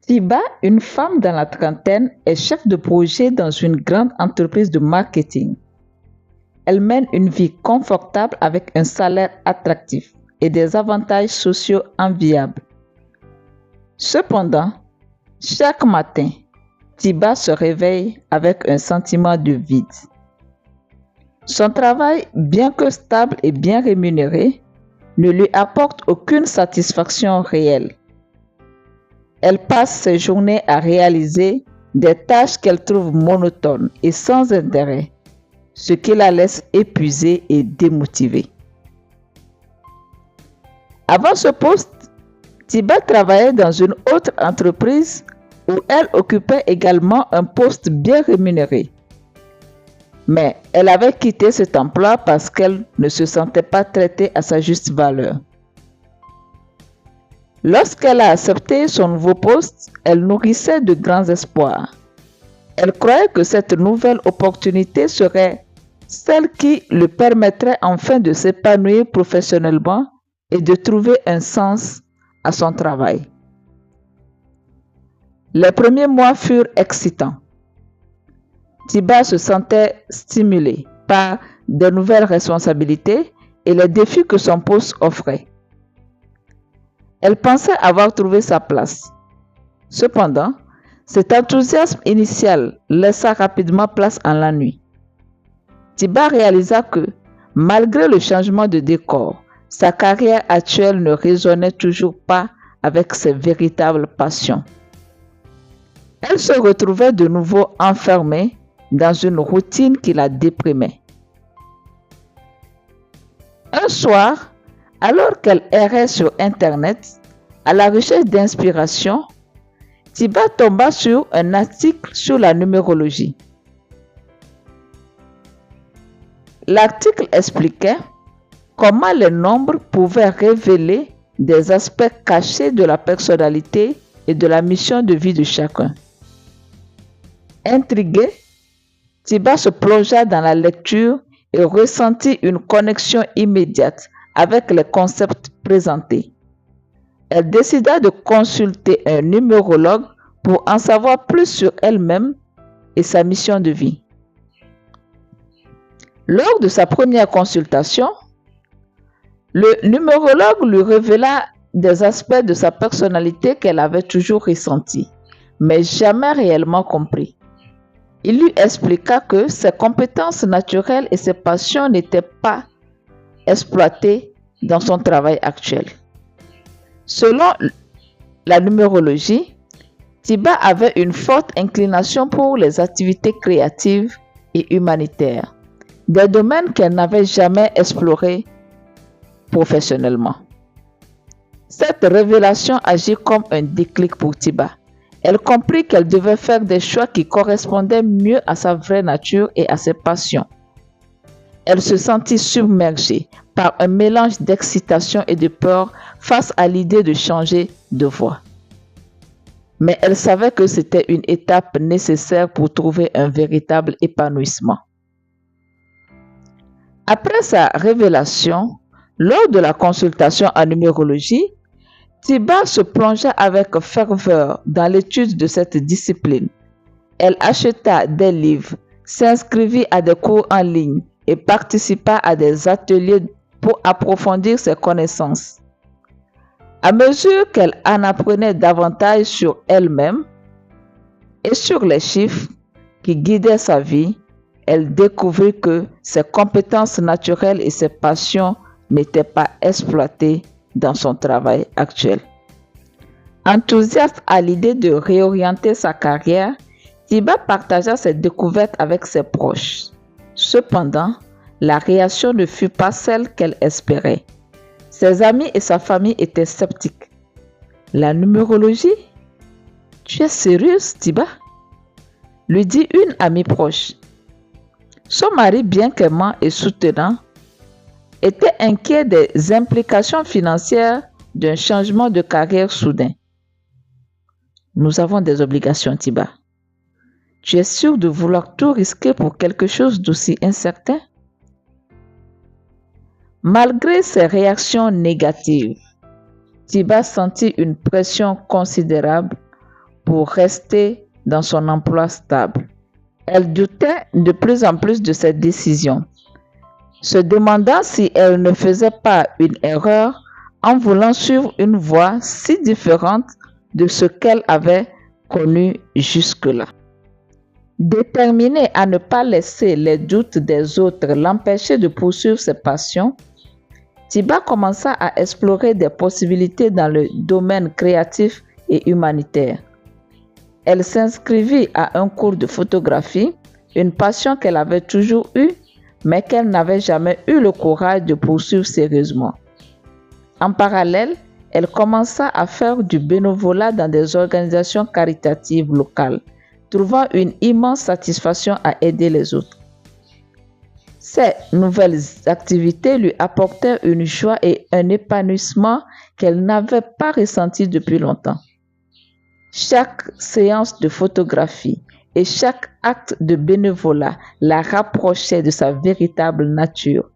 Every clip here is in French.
Tiba, une femme dans la trentaine, est chef de projet dans une grande entreprise de marketing. Elle mène une vie confortable avec un salaire attractif et des avantages sociaux enviables. Cependant, chaque matin, Tiba se réveille avec un sentiment de vide. Son travail, bien que stable et bien rémunéré, ne lui apporte aucune satisfaction réelle. Elle passe ses journées à réaliser des tâches qu'elle trouve monotones et sans intérêt, ce qui la laisse épuisée et démotivée. Avant ce poste, Tiba travaillait dans une autre entreprise où elle occupait également un poste bien rémunéré. Mais elle avait quitté cet emploi parce qu'elle ne se sentait pas traitée à sa juste valeur. Lorsqu'elle a accepté son nouveau poste, elle nourrissait de grands espoirs. Elle croyait que cette nouvelle opportunité serait celle qui lui permettrait enfin de s'épanouir professionnellement et de trouver un sens à son travail. Les premiers mois furent excitants. Tiba se sentait stimulée par de nouvelles responsabilités et les défis que son poste offrait. Elle pensait avoir trouvé sa place. Cependant, cet enthousiasme initial laissa rapidement place à l'ennui. Tiba réalisa que, malgré le changement de décor, sa carrière actuelle ne résonnait toujours pas avec ses véritables passions. Elle se retrouvait de nouveau enfermée dans une routine qui la déprimait. Un soir, alors qu'elle errait sur Internet, à la recherche d'inspiration, Tiba tomba sur un article sur la numérologie. L'article expliquait comment les nombres pouvaient révéler des aspects cachés de la personnalité et de la mission de vie de chacun. Intriguée, Tiba se plongea dans la lecture et ressentit une connexion immédiate avec les concepts présentés. Elle décida de consulter un numérologue pour en savoir plus sur elle-même et sa mission de vie. Lors de sa première consultation, le numérologue lui révéla des aspects de sa personnalité qu'elle avait toujours ressentis, mais jamais réellement compris. Il lui expliqua que ses compétences naturelles et ses passions n'étaient pas exploitées dans son travail actuel. Selon la numérologie, Tiba avait une forte inclination pour les activités créatives et humanitaires, des domaines qu'elle n'avait jamais explorés professionnellement. Cette révélation agit comme un déclic pour Tiba. Elle comprit qu'elle devait faire des choix qui correspondaient mieux à sa vraie nature et à ses passions. Elle se sentit submergée par un mélange d'excitation et de peur face à l'idée de changer de voie. Mais elle savait que c'était une étape nécessaire pour trouver un véritable épanouissement. Après sa révélation, lors de la consultation en numérologie, Tiba se plongea avec ferveur dans l'étude de cette discipline. Elle acheta des livres, s'inscrivit à des cours en ligne et participa à des ateliers pour approfondir ses connaissances. À mesure qu'elle en apprenait davantage sur elle-même et sur les chiffres qui guidaient sa vie, elle découvrit que ses compétences naturelles et ses passions n'étaient pas exploitées dans son travail actuel. Enthousiaste à l'idée de réorienter sa carrière, Tiba partagea ses découvertes avec ses proches. Cependant, la réaction ne fut pas celle qu'elle espérait. Ses amis et sa famille étaient sceptiques. La numérologie? Tu es sérieuse, Tiba? Lui dit une amie proche. Son mari, bien qu'aimant et soutenant, était inquiet des implications financières d'un changement de carrière soudain. Nous avons des obligations, Tiba. Tu es sûr de vouloir tout risquer pour quelque chose d'aussi incertain? Malgré ses réactions négatives, Tiba sentit une pression considérable pour rester dans son emploi stable. Elle doutait de plus en plus de cette décision, se demandant si elle ne faisait pas une erreur en voulant suivre une voie si différente de ce qu'elle avait connu jusque-là. Déterminée à ne pas laisser les doutes des autres l'empêcher de poursuivre ses passions, Tiba commença à explorer des possibilités dans le domaine créatif et humanitaire. Elle s'inscrivit à un cours de photographie, une passion qu'elle avait toujours eue, mais qu'elle n'avait jamais eu le courage de poursuivre sérieusement. En parallèle, elle commença à faire du bénévolat dans des organisations caritatives locales, trouvant une immense satisfaction à aider les autres. Ces nouvelles activités lui apportaient une joie et un épanouissement qu'elle n'avait pas ressenti depuis longtemps. Chaque séance de photographie et chaque acte de bénévolat la rapprochait de sa véritable nature.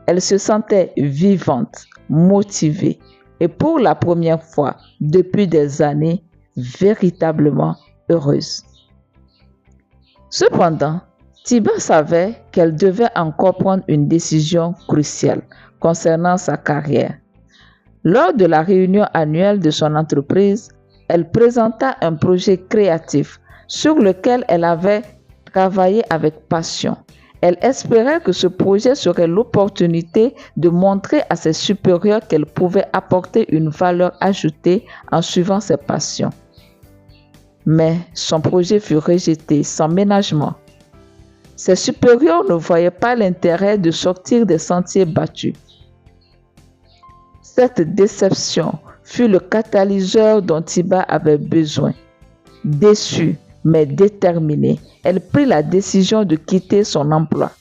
Elle se sentait vivante, motivée et pour la première fois depuis des années, véritablement heureuse. Cependant, Tiba savait qu'elle devait encore prendre une décision cruciale concernant sa carrière. Lors de la réunion annuelle de son entreprise, elle présenta un projet créatif sur lequel elle avait travaillé avec passion. Elle espérait que ce projet serait l'opportunité de montrer à ses supérieurs qu'elle pouvait apporter une valeur ajoutée en suivant ses passions. Mais son projet fut rejeté sans ménagement. Ses supérieurs ne voyaient pas l'intérêt de sortir des sentiers battus. Cette déception fut le catalyseur dont Tiba avait besoin. Déçue, mais déterminée, elle prit la décision de quitter son emploi.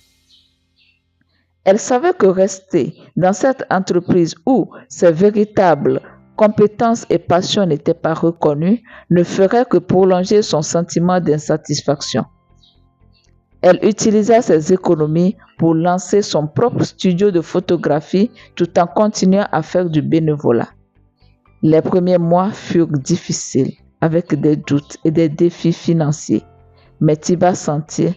Elle savait que rester dans cette entreprise où ses véritables compétences et passions n'étaient pas reconnues ne ferait que prolonger son sentiment d'insatisfaction. Elle utilisa ses économies pour lancer son propre studio de photographie tout en continuant à faire du bénévolat. Les premiers mois furent difficiles, avec des doutes et des défis financiers, mais Tiba sentit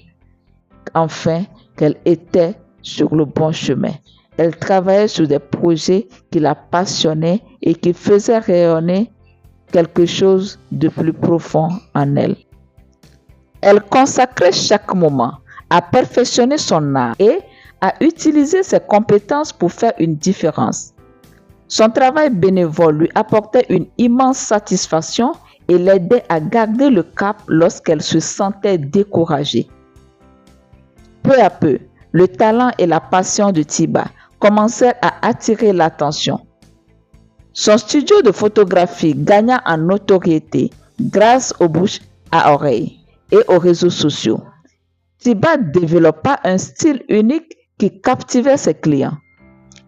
enfin qu'elle était sur le bon chemin. Elle travaillait sur des projets qui la passionnaient et qui faisaient rayonner quelque chose de plus profond en elle. Elle consacrait chaque moment à perfectionner son art et à utiliser ses compétences pour faire une différence. Son travail bénévole lui apportait une immense satisfaction et l'aidait à garder le cap lorsqu'elle se sentait découragée. Peu à peu, le talent et la passion de Tiba commencèrent à attirer l'attention. Son studio de photographie gagna en notoriété grâce aux bouche à oreille et aux réseaux sociaux. Tiba développa un style unique qui captivait ses clients.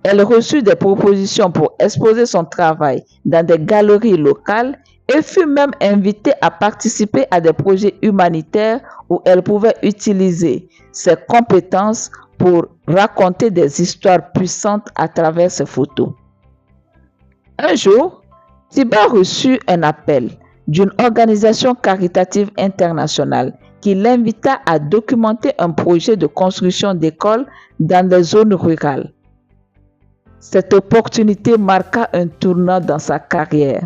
Elle reçut des propositions pour exposer son travail dans des galeries locales et fut même invitée à participer à des projets humanitaires où elle pouvait utiliser ses compétences pour raconter des histoires puissantes à travers ses photos. Un jour, Tiba reçut un appel d'une organisation caritative internationale qui l'invita à documenter un projet de construction d'écoles dans des zones rurales. Cette opportunité marqua un tournant dans sa carrière.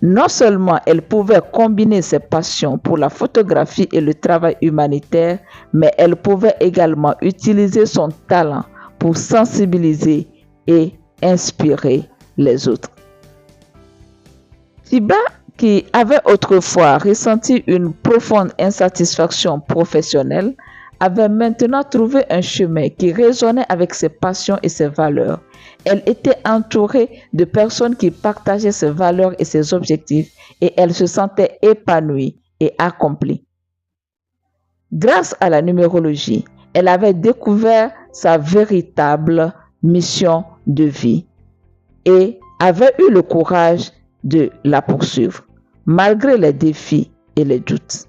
Non seulement elle pouvait combiner ses passions pour la photographie et le travail humanitaire, mais elle pouvait également utiliser son talent pour sensibiliser et inspirer les autres. Tiba, qui avait autrefois ressenti une profonde insatisfaction professionnelle, avait maintenant trouvé un chemin qui résonnait avec ses passions et ses valeurs. Elle était entourée de personnes qui partageaient ses valeurs et ses objectifs et elle se sentait épanouie et accomplie. Grâce à la numérologie, elle avait découvert sa véritable mission de vie et avait eu le courage de la poursuivre, malgré les défis et les doutes.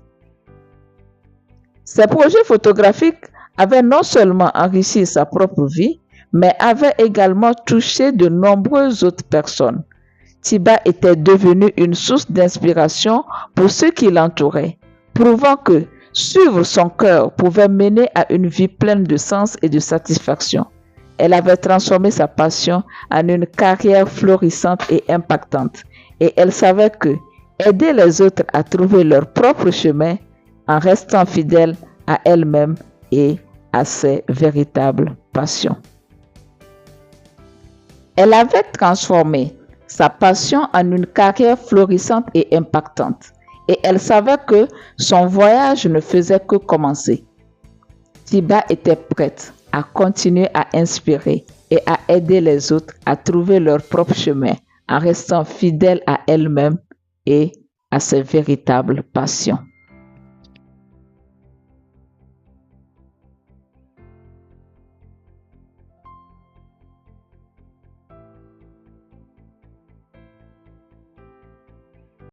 Ces projets photographiques avaient non seulement enrichi sa propre vie, mais avaient également touché de nombreuses autres personnes. Thibaut était devenu une source d'inspiration pour ceux qui l'entouraient, prouvant que suivre son cœur pouvait mener à une vie pleine de sens et de satisfaction. Elle avait transformé sa passion en une carrière florissante et impactante, et elle savait que aider les autres à trouver leur propre chemin en restant fidèle à elle-même et à ses véritables passions. Elle avait transformé sa passion en une carrière florissante et impactante, et elle savait que son voyage ne faisait que commencer. Thibaut était prête à continuer à inspirer et à aider les autres à trouver leur propre chemin en restant fidèle à elle-même et à ses véritables passions.